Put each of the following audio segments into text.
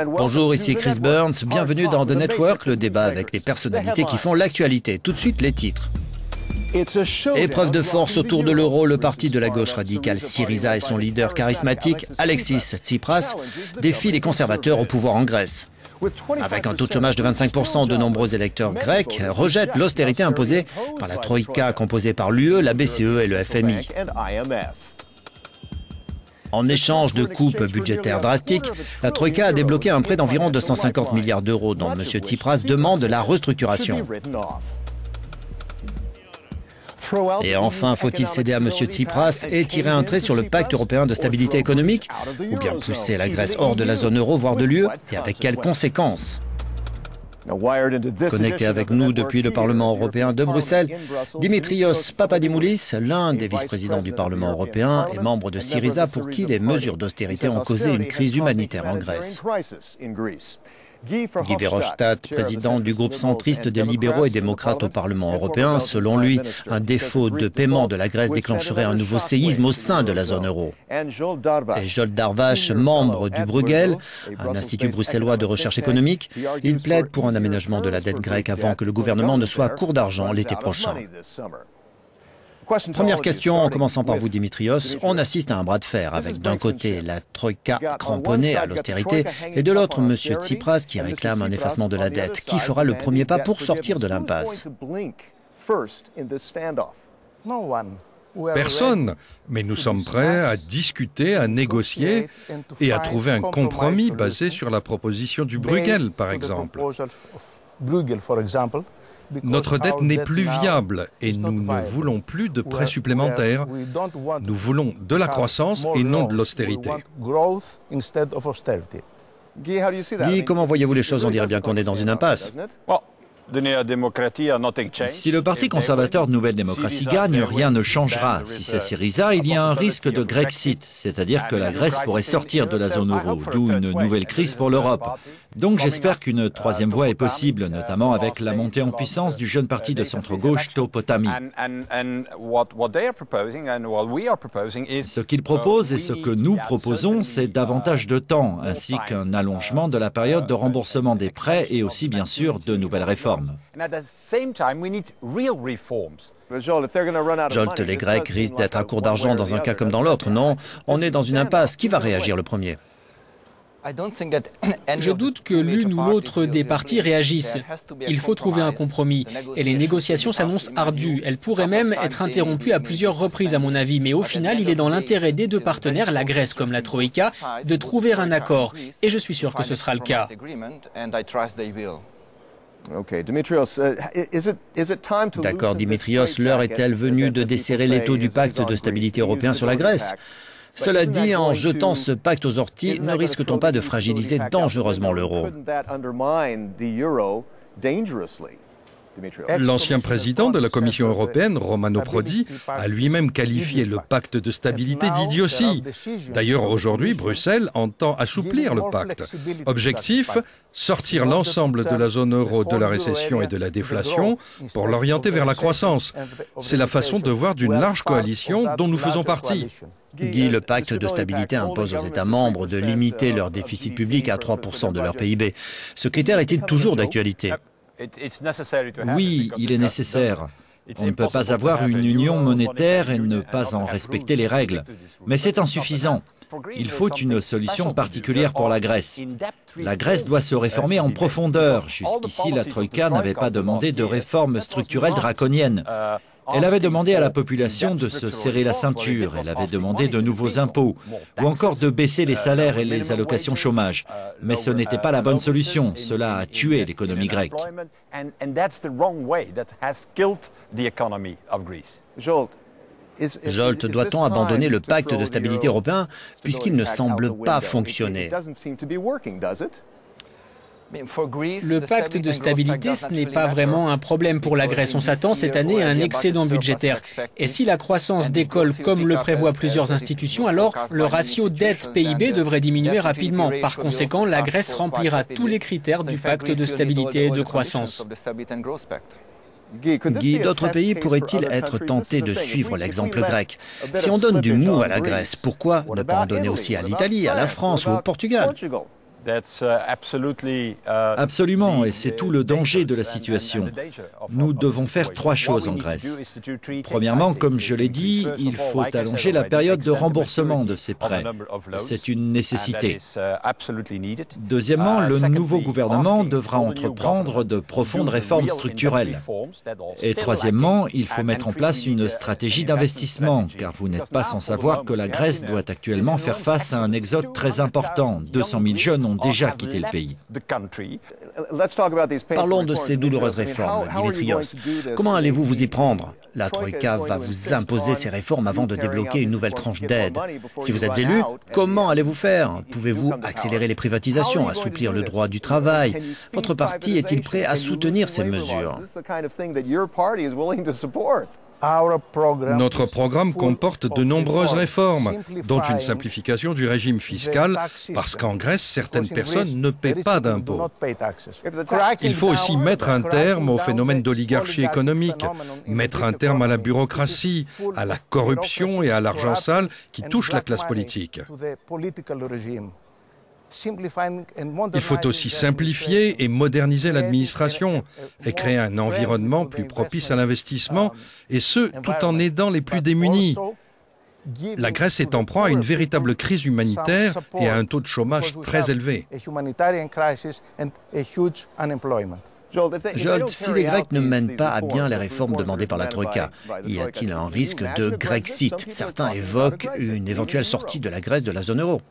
Bonjour, ici Chris Burns. Bienvenue dans The Network, le débat avec les personnalités qui font l'actualité. Tout de suite, les titres. Épreuve de force autour de l'euro, le parti de la gauche radicale Syriza et son leader charismatique, Alexis Tsipras, défient les conservateurs au pouvoir en Grèce. Avec un taux de chômage de 25%, de nombreux électeurs grecs rejettent l'austérité imposée par la Troïka composée par l'UE, la BCE et le FMI. En échange de coupes budgétaires drastiques, la Troïka a débloqué un prêt d'environ 250 milliards d'euros dont M. Tsipras demande la restructuration. Et enfin, faut-il céder à M. Tsipras et tirer un trait sur le pacte européen de stabilité économique ou bien pousser la Grèce hors de la zone euro, voire de l'UE, et avec quelles conséquences? Connecté avec nous depuis le Parlement européen de Bruxelles, Dimitrios Papadimoulis, l'un des vice-présidents du Parlement européen et membre de Syriza pour qui les mesures d'austérité ont causé une crise humanitaire en Grèce. Guy Verhofstadt, président du groupe centriste des libéraux et démocrates au Parlement européen, selon lui, un défaut de paiement de la Grèce déclencherait un nouveau séisme au sein de la zone euro. Et Zsolt Darvash, membre du Bruegel, un institut bruxellois de recherche économique, il plaide pour un aménagement de la dette grecque avant que le gouvernement ne soit à court d'argent l'été prochain. Première question, en commençant par vous, Dimitrios. On assiste à un bras de fer avec d'un côté la Troïka cramponnée à l'austérité et de l'autre M. Tsipras qui réclame un effacement de la dette. Qui fera le premier pas pour sortir de l'impasse? Personne, mais nous sommes prêts à discuter, à négocier et à trouver un compromis basé sur la proposition du Bruegel, par exemple. Notre dette n'est plus viable et nous ne voulons plus de prêts supplémentaires. Nous voulons de la croissance et non de l'austérité. Guy, comment voyez-vous les choses? On dirait bien qu'on est dans une impasse. Si le Parti conservateur Nouvelle Démocratie gagne, rien ne changera. Si c'est Syriza, il y a un risque de Grexit, c'est-à-dire que la Grèce pourrait sortir de la zone euro, d'où une nouvelle crise pour l'Europe. Donc j'espère qu'une troisième voie est possible, notamment avec la montée en puissance du jeune parti de centre-gauche Topotami. Ce qu'il propose et ce que nous proposons, c'est davantage de temps, ainsi qu'un allongement de la période de remboursement des prêts et aussi bien sûr de nouvelles réformes. Zsolt, les Grecs risquent d'être à court d'argent dans un cas comme dans l'autre, non? On est dans une impasse. Qui va réagir le premier? Je doute que l'une ou l'autre des parties réagissent. Il faut trouver un compromis. Et les négociations s'annoncent ardues. Elles pourraient même être interrompues à plusieurs reprises, à mon avis. Mais au final, il est dans l'intérêt des deux partenaires, la Grèce comme la Troïka, de trouver un accord. Et je suis sûr que ce sera le cas. D'accord, Dimitrios, l'heure est-elle venue de desserrer l'étau du pacte de stabilité européen sur la Grèce? Cela dit, en jetant ce pacte aux orties, ne risque-t-on pas de fragiliser dangereusement l'euro? L'ancien président de la Commission européenne, Romano Prodi, a lui-même qualifié le pacte de stabilité d'idiotie. D'ailleurs, aujourd'hui, Bruxelles entend assouplir le pacte. Objectif, sortir l'ensemble de la zone euro de la récession et de la déflation pour l'orienter vers la croissance. C'est la façon de voir d'une large coalition dont nous faisons partie. Guy, le pacte de stabilité impose aux États membres de limiter leur déficit public à 3% de leur PIB. Ce critère est-il toujours d'actualité? Oui, il est nécessaire. On ne peut pas avoir une union monétaire et ne pas en respecter les règles. Mais c'est insuffisant. Il faut une solution particulière pour la Grèce. La Grèce doit se réformer en profondeur. Jusqu'ici, la Troïka n'avait pas demandé de réformes structurelles draconiennes. Elle avait demandé à la population de se serrer la ceinture, elle avait demandé de nouveaux impôts, ou encore de baisser les salaires et les allocations chômage. Mais ce n'était pas la bonne solution, cela a tué l'économie grecque. Zsolt, doit-on abandonner le pacte de stabilité européen puisqu'il ne semble pas fonctionner? Le pacte de stabilité, ce n'est pas vraiment un problème pour la Grèce. On s'attend cette année à un excédent budgétaire. Et si la croissance décolle comme le prévoient plusieurs institutions, alors le ratio dette-PIB devrait diminuer rapidement. Par conséquent, la Grèce remplira tous les critères du pacte de stabilité et de croissance. Guy, d'autres pays pourraient-ils être tentés de suivre l'exemple grec? Si on donne du mou à la Grèce, pourquoi ne pas en donner aussi à l'Italie, à la France ou au Portugal? Absolument, et c'est tout le danger de la situation. Nous devons faire trois choses en Grèce. Premièrement, comme je l'ai dit, il faut allonger la période de remboursement de ces prêts. C'est une nécessité. Deuxièmement, le nouveau gouvernement devra entreprendre de profondes réformes structurelles. Et troisièmement, il faut mettre en place une stratégie d'investissement, car vous n'êtes pas sans savoir que la Grèce doit actuellement faire face à un exode très important. 200 000 jeunes ont déjà quitté le pays. Parlons de ces douloureuses réformes, Dimitrios. Comment allez-vous vous y prendre? La Troïka va vous imposer ces réformes avant de débloquer une nouvelle tranche d'aide. Si vous êtes élu, comment allez-vous faire? Pouvez-vous accélérer les privatisations, assouplir le droit du travail? Votre parti est-il prêt à soutenir ces mesures? Notre programme comporte de nombreuses réformes, dont une simplification du régime fiscal, parce qu'en Grèce, certaines personnes ne paient pas d'impôts. Il faut aussi mettre un terme au phénomène d'oligarchie économique, mettre un terme à la bureaucratie, à la corruption et à l'argent sale qui touchent la classe politique. Il faut aussi simplifier et moderniser l'administration et créer un environnement plus propice à l'investissement, et ce, tout en aidant les plus démunis. La Grèce est en proie à une véritable crise humanitaire et à un taux de chômage très élevé. Jolt, si les Grecs ne mènent pas à bien les réformes demandées par la Troïka, y a-t-il un risque de Grexit? Certains évoquent une éventuelle sortie de la Grèce de la zone euro.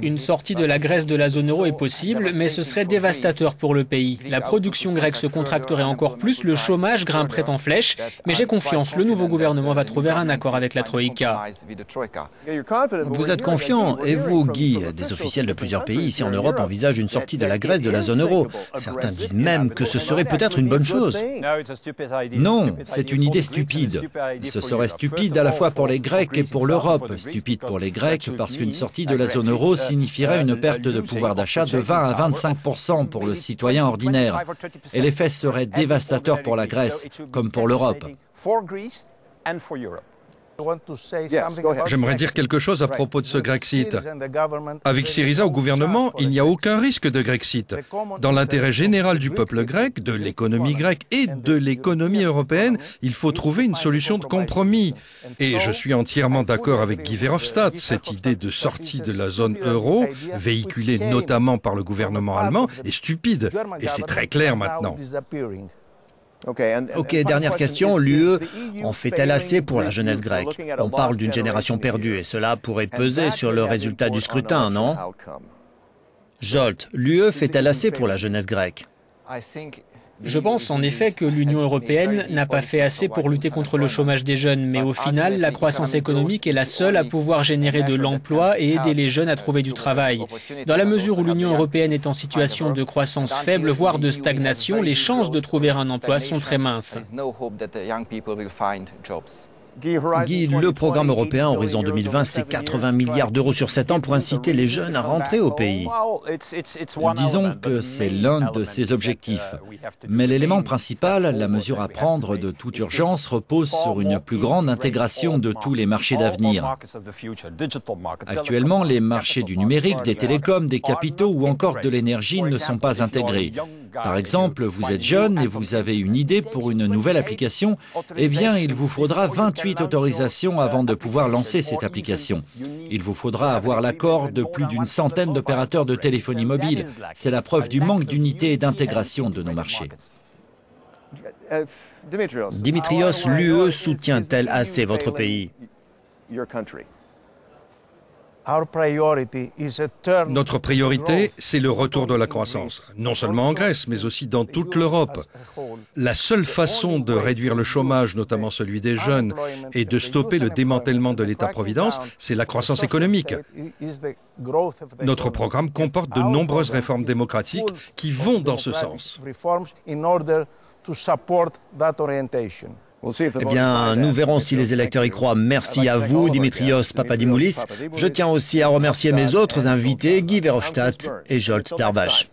Une sortie de la Grèce de la zone euro est possible, mais ce serait dévastateur pour le pays. La production grecque se contracterait encore plus, le chômage grimperait en flèche, mais j'ai confiance, le nouveau gouvernement va trouver un accord avec la Troïka. Vous êtes confiant, et vous, Guy? Des officiels de plusieurs pays ici en Europe envisagent une sortie de la Grèce de la zone euro. Certains disent même que ce serait peut-être une bonne chose. Non, c'est une idée stupide. Ce serait stupide à la fois pour les Grecs et pour l'Europe. Stupide pour les Grecs parce qu'une sortie de la zone euro signifierait une perte de pouvoir d'achat de 20 à 25% pour le citoyen ordinaire. Et l'effet serait dévastateur pour la Grèce, comme pour l'Europe. J'aimerais dire quelque chose à propos de ce Grexit. Avec Syriza au gouvernement, il n'y a aucun risque de Grexit. Dans l'intérêt général du peuple grec, de l'économie grecque et de l'économie européenne, il faut trouver une solution de compromis. Et je suis entièrement d'accord avec Guy Verhofstadt. Cette idée de sortie de la zone euro, véhiculée notamment par le gouvernement allemand, est stupide. Et c'est très clair maintenant. Ok, dernière question. L'UE en fait-elle assez pour la jeunesse grecque? On parle d'une génération perdue et cela pourrait peser sur le résultat du scrutin, non? Jolt, l'UE fait-elle assez pour la jeunesse grecque? Je pense en effet que l'Union européenne n'a pas fait assez pour lutter contre le chômage des jeunes, mais au final, la croissance économique est la seule à pouvoir générer de l'emploi et aider les jeunes à trouver du travail. Dans la mesure où l'Union européenne est en situation de croissance faible, voire de stagnation, les chances de trouver un emploi sont très minces. Guy, le programme européen Horizon 2020, c'est 80 milliards d'euros sur 7 ans pour inciter les jeunes à rentrer au pays. Disons que c'est l'un de ces objectifs. Mais l'élément principal, la mesure à prendre de toute urgence, repose sur une plus grande intégration de tous les marchés d'avenir. Actuellement, les marchés du numérique, des télécoms, des capitaux ou encore de l'énergie ne sont pas intégrés. Par exemple, vous êtes jeune et vous avez une idée pour une nouvelle application, eh bien, il vous faudra 28 autorisations avant de pouvoir lancer cette application. Il vous faudra avoir l'accord de plus d'une centaine d'opérateurs de téléphonie mobile. C'est la preuve du manque d'unité et d'intégration de nos marchés. Dimitrios, l'UE soutient-elle assez votre pays? Notre priorité, c'est le retour de la croissance, non seulement en Grèce, mais aussi dans toute l'Europe. La seule façon de réduire le chômage, notamment celui des jeunes, et de stopper le démantèlement de l'État-providence, c'est la croissance économique. Notre programme comporte de nombreuses réformes démocratiques qui vont dans ce sens. Eh bien, nous verrons si les électeurs y croient. Merci à vous, Dimitrios Papadimoulis. Je tiens aussi à remercier mes autres invités, Guy Verhofstadt et Zsolt Darvaš.